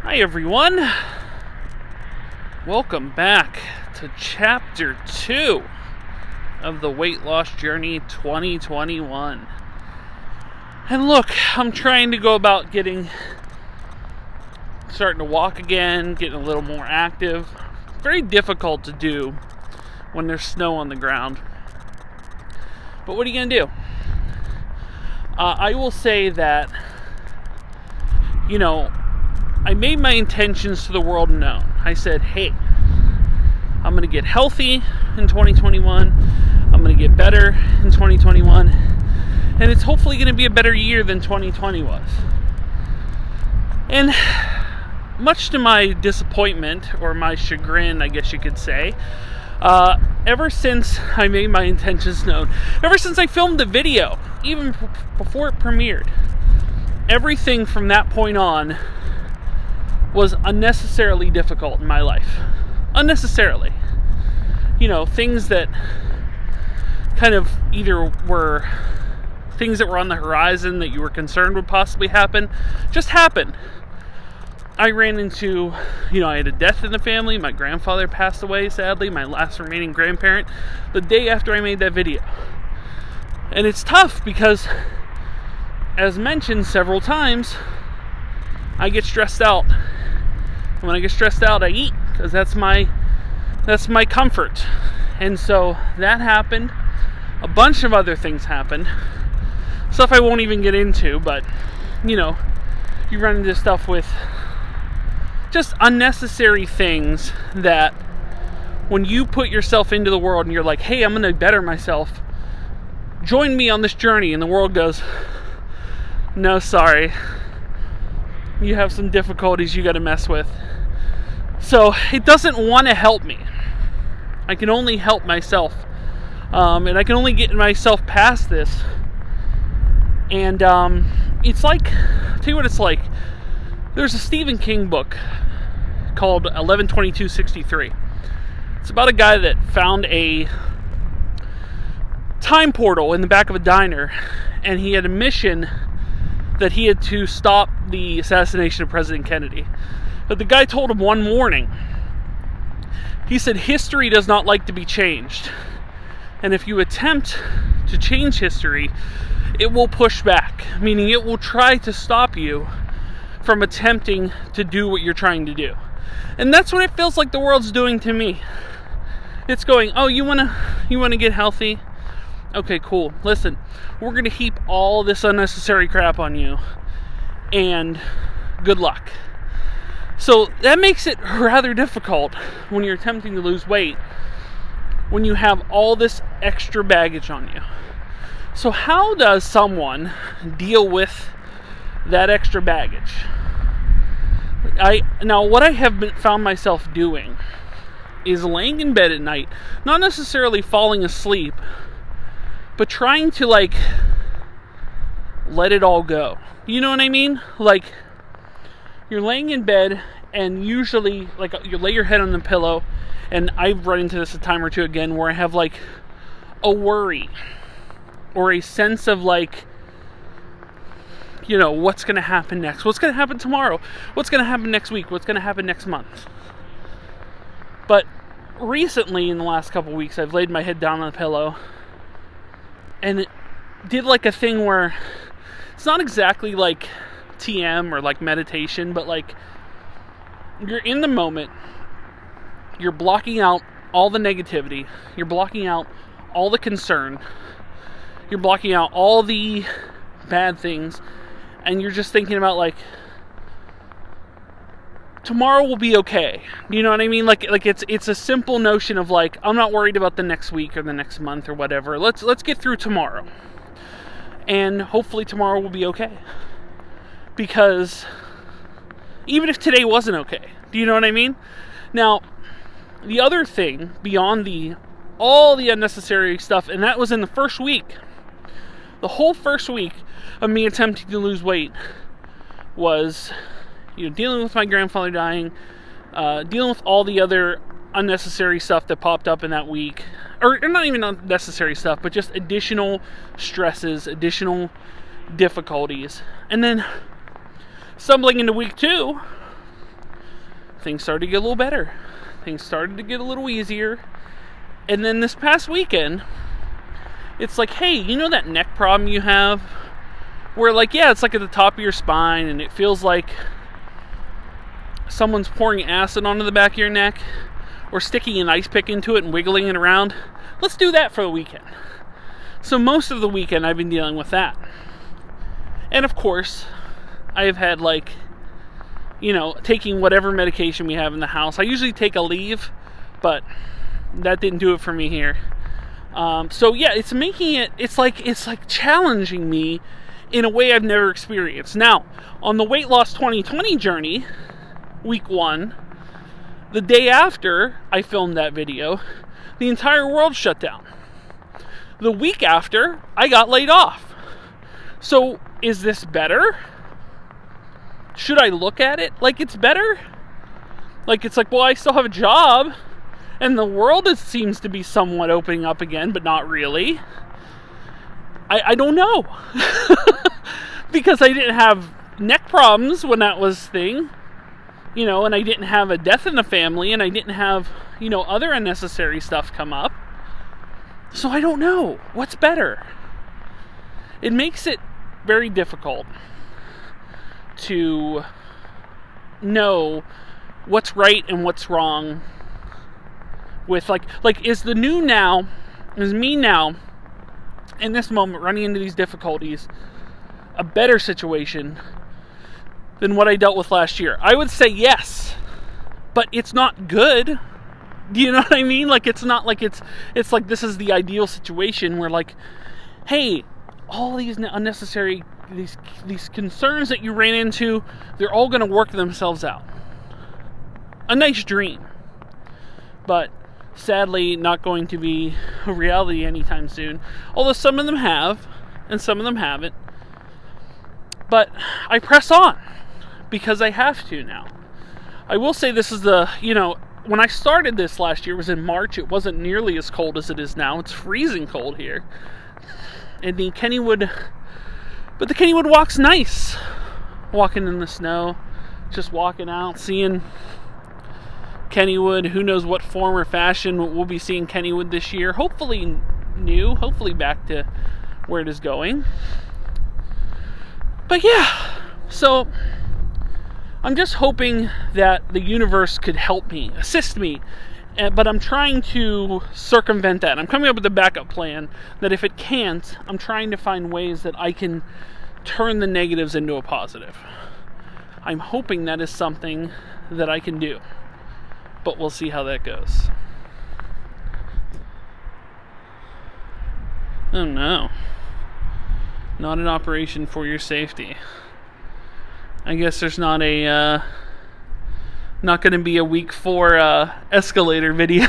Hi everyone, welcome back to chapter 2 of the Weight Loss Journey 2021. And look, I'm trying to go about starting to walk again, getting a little more active. Very difficult to do when there's snow on the ground. But what are you going to do? I will say that, I made my intentions to the world known. I said, hey, I'm going to get healthy in 2021. I'm going to get better in 2021. And it's hopefully going to be a better year than 2020 was. And much to my disappointment, or my chagrin, I guess you could say, ever since I made my intentions known, ever since I filmed the video, even before it premiered, everything from that point on was unnecessarily difficult in my life. Unnecessarily. Things that kind of either were things that were on the horizon that you were concerned would possibly happen, just happened. I ran into, I had a death in the family. My grandfather passed away, sadly, my last remaining grandparent, the day after I made that video. And it's tough because, as mentioned several times, I get stressed out. And when I get stressed out, I eat, because that's my comfort. And so that happened. A bunch of other things happened. Stuff I won't even get into, but, you run into stuff with just unnecessary things that when you put yourself into the world and you're like, hey, I'm going to better myself, join me on this journey, and the world goes, no, sorry, you have some difficulties you got to mess with. So it doesn't want to help me. I can only help myself, and I can only get myself past this. And it's like, I'll tell you what it's like. There's a Stephen King book called 11/22/63. It's about a guy that found a time portal in the back of a diner, and he had a mission that he had to stop the assassination of President Kennedy. But the guy told him one warning. He said, history does not like to be changed. And if you attempt to change history, it will push back, meaning it will try to stop you from attempting to do what you're trying to do. And that's what it feels like the world's doing to me. It's going, oh, you wanna get healthy? Okay, cool. Listen, we're going to heap all this unnecessary crap on you, and good luck. So that makes it rather difficult when you're attempting to lose weight, when you have all this extra baggage on you. So how does someone deal with that extra baggage? What I have found myself doing is laying in bed at night, not necessarily falling asleep, but trying to, let it all go. You know what I mean? You're laying in bed, and usually, you lay your head on the pillow, and I've run into this a time or two again, where I have, a worry, or a sense of, what's going to happen next? What's going to happen tomorrow? What's going to happen next week? What's going to happen next month? But recently, in the last couple weeks, I've laid my head down on the pillow, and it did a thing where it's not exactly like TM or meditation, but you're in the moment, you're blocking out all the negativity, you're blocking out all the concern, you're blocking out all the bad things, and you're just thinking about tomorrow will be okay. You know what I mean? It's a simple notion of I'm not worried about the next week or the next month or whatever. Let's get through tomorrow. And hopefully tomorrow will be okay. Because even if today wasn't okay, do you know what I mean? Now, the other thing beyond all the unnecessary stuff, and that was in the first week. The whole first week of me attempting to lose weight was dealing with my grandfather dying, dealing with all the other unnecessary stuff that popped up in that week, or not even unnecessary stuff, but just additional stresses, additional difficulties, and then stumbling into week 2, things started to get a little better. Things started to get a little easier. And then this past weekend, it's like, hey, you know that neck problem you have? Where like, yeah, it's like at the top of your spine and it feels like someone's pouring acid onto the back of your neck or sticking an ice pick into it and wiggling it around. Let's do that for the weekend. So most of the weekend I've been dealing with that. And of course, I have had like, taking whatever medication we have in the house. I usually take a leave, but that didn't do it for me here. So yeah, it's making it, it's like challenging me in a way I've never experienced. Now, on the Weight Loss 2020 journey, week 1, the day after I filmed that video, the entire world shut down. The week after, I got laid off. So, is this better? Should I look at it like it's better? Like, it's like, well, I still have a job, and the world seems to be somewhat opening up again, but not really. I don't know. Because I didn't have neck problems when that was thing. And I didn't have a death in the family, and I didn't have, other unnecessary stuff come up. So I don't know. What's better? It makes it very difficult to know what's right and what's wrong with, like, is the new now, is me now, in this moment, running into these difficulties, a better situation than what I dealt with last year? I would say yes, but it's not good. Do you know what I mean? Like, it's not like it's like this is the ideal situation where, like, hey, all these unnecessary, these concerns that you ran into, they're all going to work themselves out. A nice dream, but sadly not going to be a reality anytime soon. Although some of them have, and some of them haven't. But I press on, because I have to now. I will say this is when I started this last year, it was in March. It wasn't nearly as cold as it is now. It's freezing cold here. And the Kennywood walk's nice. Walking in the snow, just walking out, seeing Kennywood. Who knows what form or fashion we'll be seeing Kennywood this year. Hopefully new, hopefully back to where it is going. But yeah, so I'm just hoping that the universe could help me, assist me, but I'm trying to circumvent that. I'm coming up with a backup plan that if it can't, I'm trying to find ways that I can turn the negatives into a positive. I'm hoping that is something that I can do, but we'll see how that goes. Oh no. Not an operation for your safety. I guess there's not going to be a week 4 escalator video.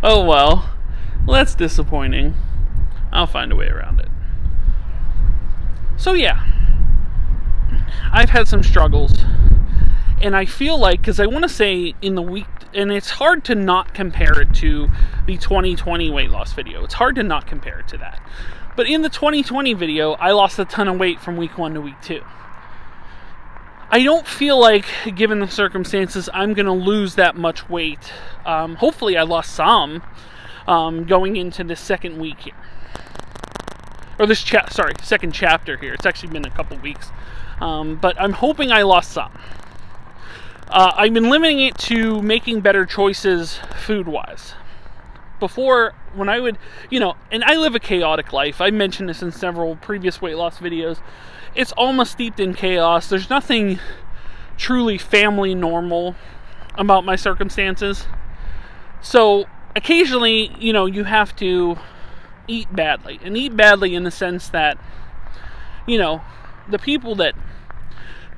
Oh well. That's disappointing. I'll find a way around it. So yeah. I've had some struggles. And I feel like, because I want to say in the week, and it's hard to not compare it to the 2020 weight loss video. It's hard to not compare it to that. But in the 2020 video, I lost a ton of weight from week 1 to week 2. I don't feel like, given the circumstances, I'm going to lose that much weight. Hopefully I lost some going into the second week here. Or second chapter here. It's actually been a couple weeks. But I'm hoping I lost some. I've been limiting it to making better choices food-wise. Before, when I would, and I live a chaotic life. I mentioned this in several previous weight loss videos. It's almost steeped in chaos. There's nothing truly family normal about my circumstances. So, occasionally, you have to eat badly. And eat badly in the sense that, the people that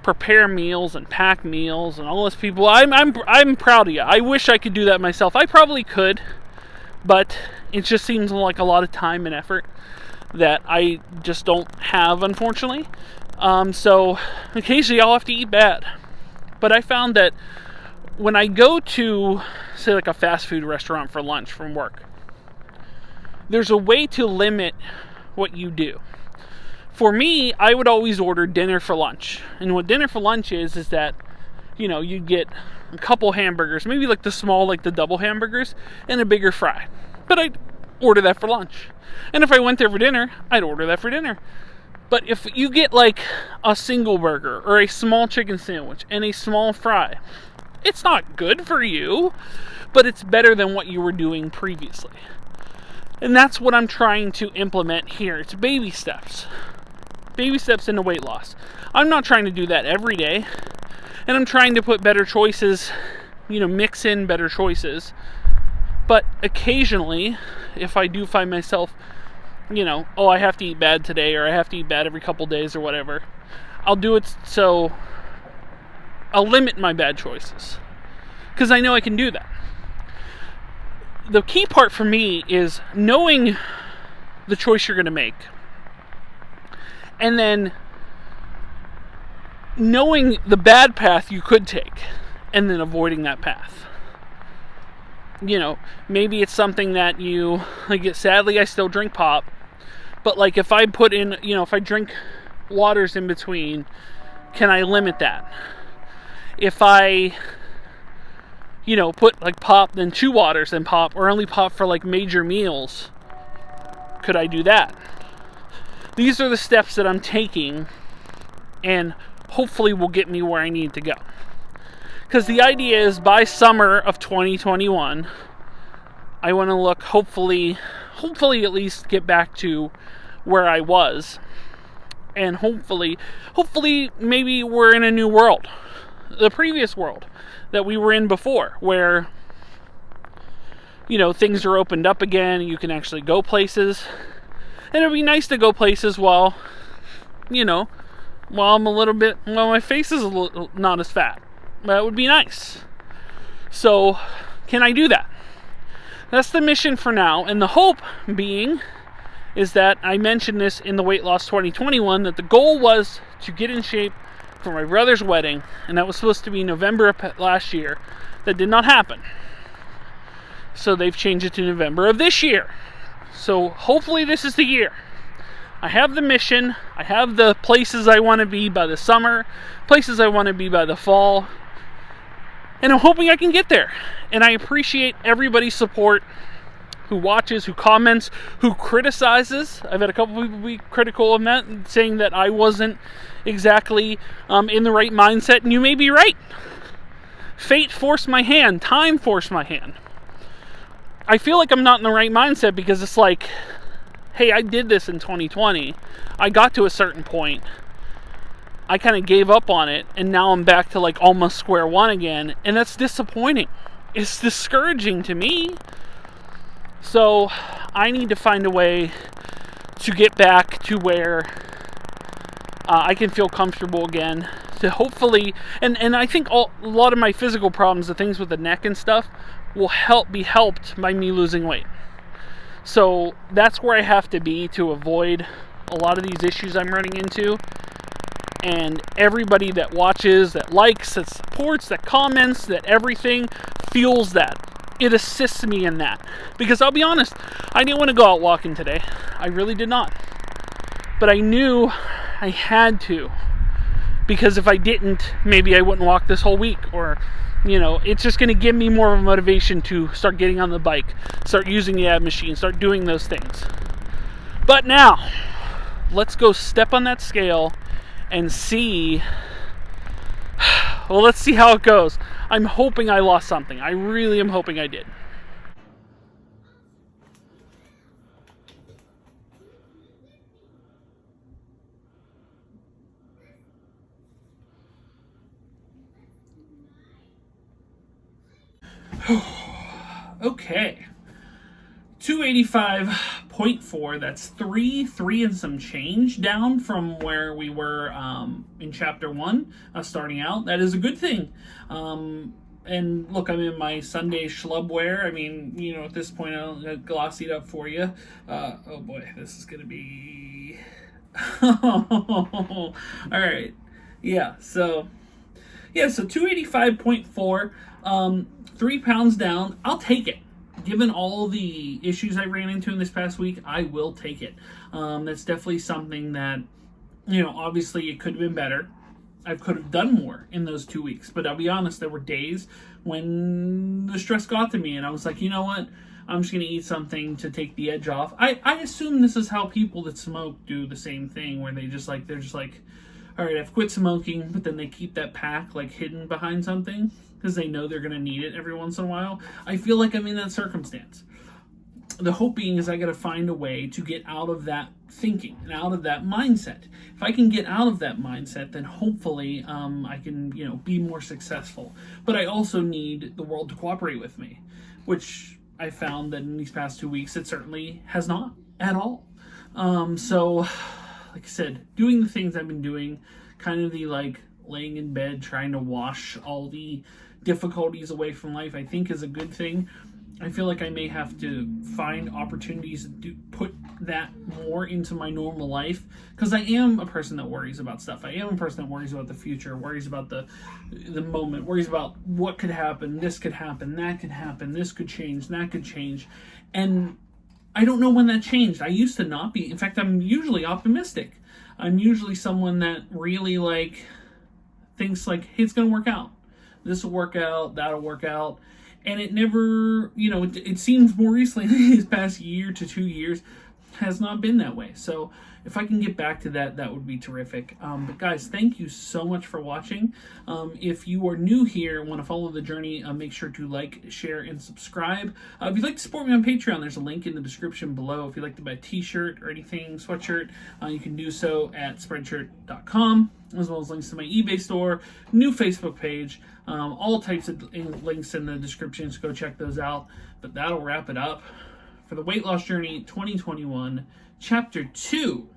prepare meals and pack meals and all those people, I'm proud of you. I wish I could do that myself. I probably could. But it just seems like a lot of time and effort that I just don't have, unfortunately. So occasionally I'll have to eat bad. But I found that when I go to, say, like a fast food restaurant for lunch from work, there's a way to limit what you do. For me, I would always order dinner for lunch. And what dinner for lunch is that, you'd get a couple hamburgers, maybe like the small, like the double hamburgers, and a bigger fry. But I'd order that for lunch. And if I went there for dinner, I'd order that for dinner. But if you get like a single burger or a small chicken sandwich and a small fry, it's not good for you, but it's better than what you were doing previously. And that's what I'm trying to implement here. It's baby steps. Baby steps into weight loss. I'm not trying to do that every day. And I'm trying to put better choices, mix in better choices. But occasionally, if I do find myself, I have to eat bad today, or I have to eat bad every couple days or whatever, I'll do it so I'll limit my bad choices. Because I know I can do that. The key part for me is knowing the choice you're going to make. And then knowing the bad path you could take. And then avoiding that path. Maybe it's something that you, sadly I still drink pop. But if I put in, if I drink waters in between, can I limit that? If I, put pop, then 2 waters, then pop, or only pop for major meals, could I do that? These are the steps that I'm taking, and hopefully will get me where I need to go. Because the idea is by summer of 2021, I want to look, hopefully at least get back to where I was. And hopefully maybe we're in a new world. The previous world that we were in before, where, things are opened up again, and you can actually go places. And it'd be nice to go places while my face is not as fat. That would be nice. So, can I do that? That's the mission for now. And the hope being is that I mentioned this in the Weight Loss 2021, that the goal was to get in shape for my brother's wedding. And that was supposed to be November of last year. That did not happen. So they've changed it to November of this year. So hopefully this is the year. I have the mission. I have the places I want to be by the summer. Places I want to be by the fall. And I'm hoping I can get there. And I appreciate everybody's support, who watches, who comments, who criticizes. I've had a couple people be critical of that, saying that I wasn't exactly in the right mindset. And you may be right. Fate forced my hand. Time forced my hand. I feel like I'm not in the right mindset because it's hey, I did this in 2020. I got to a certain point. I kind of gave up on it, and now I'm back to almost square one again, and that's disappointing. It's discouraging to me. So I need to find a way to get back to where I can feel comfortable again, to hopefully, and I think a lot of my physical problems, the things with the neck and stuff, will be helped by me losing weight. So that's where I have to be to avoid a lot of these issues I'm running into. And everybody that watches, that likes, that supports, that comments, that everything feels that. It assists me in that. Because I'll be honest, I didn't want to go out walking today. I really did not. But I knew I had to. Because if I didn't, maybe I wouldn't walk this whole week. Or, it's just going to give me more of a motivation to start getting on the bike, start using the ab machine, start doing those things. But now, let's go step on that scale and see. Well, let's see how it goes. I'm hoping I lost something. I really am hoping I did. Okay. 285.4, that's three and some change down from where we were in chapter 1, starting out. That is a good thing. And look, I'm in my Sunday schlub wear. I mean, at this point, I'll gloss it up for you. Oh boy, this is going to be... All right. So 285.4, 3 pounds down. I'll take it. Given all the issues I ran into in this past week, I will take it. That's definitely something that, obviously it could have been better. I could have done more in those 2 weeks. But I'll be honest, there were days when the stress got to me and I was like, you know what? I'm just going to eat something to take the edge off. I assume this is how people that smoke do the same thing, where they're just like, all right, I've quit smoking, but then they keep that pack like hidden behind something because they know they're going to need it every once in a while. I feel like I'm in that circumstance. The hope being is I got to find a way to get out of that thinking and out of that mindset. If I can get out of that mindset, then hopefully I can, be more successful. But I also need the world to cooperate with me, which I found that in these past 2 weeks, it certainly has not at all. So, like I said, doing the things I've been doing, kind of the laying in bed, trying to wash all the difficulties away from life, I think is a good thing. I feel like I may have to find opportunities to put that more into my normal life, because I am a person that worries about stuff. I am a person that worries about the future, worries about the moment, worries about what could happen, this could happen, that could happen, this could change, that could change. And I don't know when that changed. I used to not be. In fact, I'm usually optimistic. I'm usually someone that really thinks hey, it's going to work out. This will work out, that'll work out. And it never, it seems more recently, these past year to 2 years, has not been that way. So if I can get back to that, that would be terrific. But guys, thank you so much for watching. If you are new here and want to follow the journey, make sure to like, share, and subscribe. If you'd like to support me on Patreon, there's a link in the description below. If you'd like to buy a t-shirt or anything, sweatshirt, you can do so at spreadshirt.com, as well as links to my eBay store, new Facebook page, all types of links in the description, so go check those out. But that'll wrap it up for the Weight Loss Journey 2021, Chapter 2.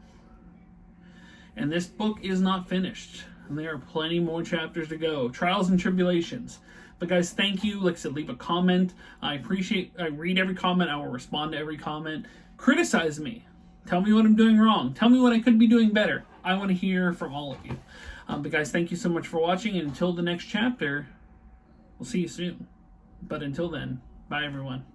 And this book is not finished. And there are plenty more chapters to go. Trials and tribulations. But guys, thank you. Like I said, leave a comment. I read every comment. I will respond to every comment. Criticize me. Tell me what I'm doing wrong. Tell me what I could be doing better. I want to hear from all of you. But guys, thank you so much for watching. And until the next chapter, we'll see you soon. But until then, bye everyone.